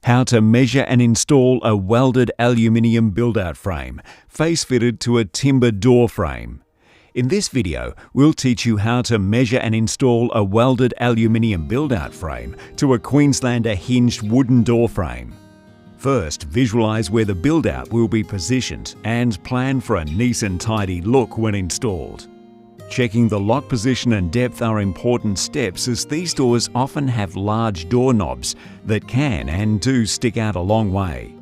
How to measure and install a welded aluminium build-out frame, face-fitted to a timber door frame. In this video, we'll teach you how to measure and install a welded aluminium build-out frame to a Queenslander hinged wooden door frame. First, visualize where the build-out will be positioned and plan for a neat and tidy look when installed. Checking the lock position and depth are important steps, as these doors often have large door knobs that can and do stick out a long way.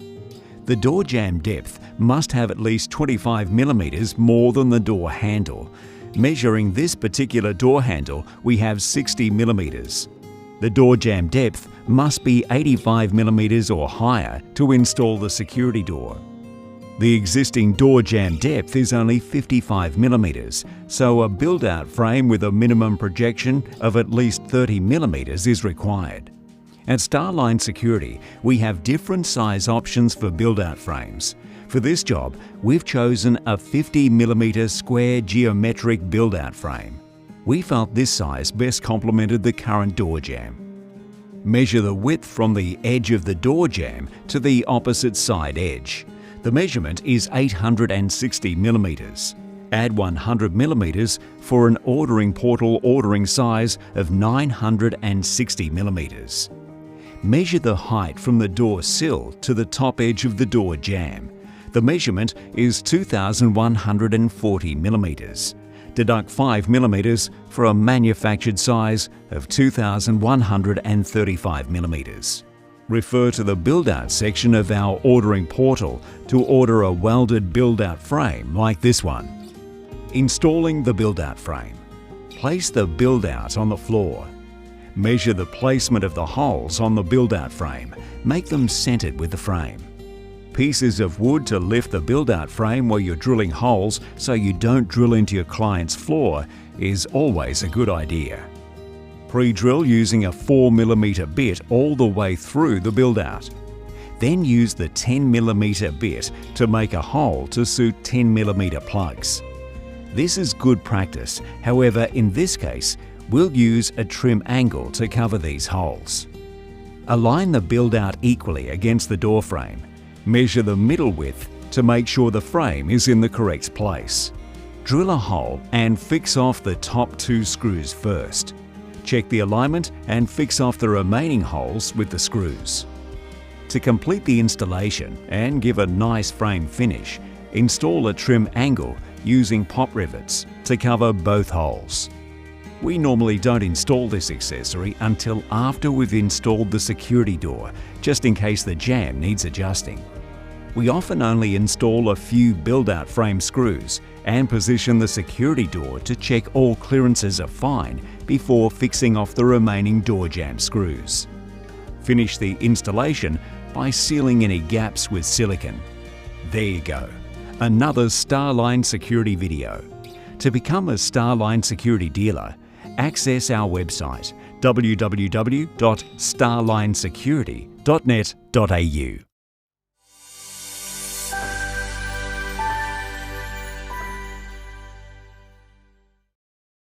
The door jamb depth must have at least 25 mm more than the door handle. Measuring this particular door handle, we have 60 mm. The door jamb depth must be 85 mm or higher to install the security door. The existing door jamb depth is only 55 mm, so a build-out frame with a minimum projection of at least 30 mm is required. At Starline Security, we have different size options for build-out frames. For this job, we've chosen a 50 mm square geometric build-out frame. We felt this size best complemented the current door jamb. Measure the width from the edge of the door jamb to the opposite side edge. The measurement is 860 mm. Add 100 mm for an OrderingPortal ordering size of 960 mm. Measure the height from the door sill to the top edge of the door jamb. The measurement is 2,140 mm. Deduct 5 mm for a manufactured size of 2,135 mm. Refer to the build-out section of our OrderingPortal to order a welded build-out frame like this one. Installing the build-out frame. Place the build-out on the floor. Measure the placement of the holes on the build-out frame. Make them centered with the frame. Pieces of wood to lift the build-out frame while you're drilling holes so you don't drill into your client's floor is always a good idea. Pre-drill using a 4 mm bit all the way through the build-out. Then use the 10 mm bit to make a hole to suit 10 mm plugs. This is good practice, however in this case, we'll use a trim angle to cover these holes. Align the build-out equally against the door frame. Measure the middle width to make sure the frame is in the correct place. Drill a hole and fix off the top 2 screws first. Check the alignment and fix off the remaining holes with the screws. To complete the installation and give a nice frame finish, install a trim angle using pop rivets to cover both holes. We normally don't install this accessory until after we've installed the security door, just in case the jamb needs adjusting. We often only install a few build-out frame screws and position the security door to check all clearances are fine before fixing off the remaining door jamb screws. Finish the installation by sealing any gaps with silicone. There you go, another Starline Security video. To become a Starline Security Dealer, access our website www.starlinesecurity.net.au.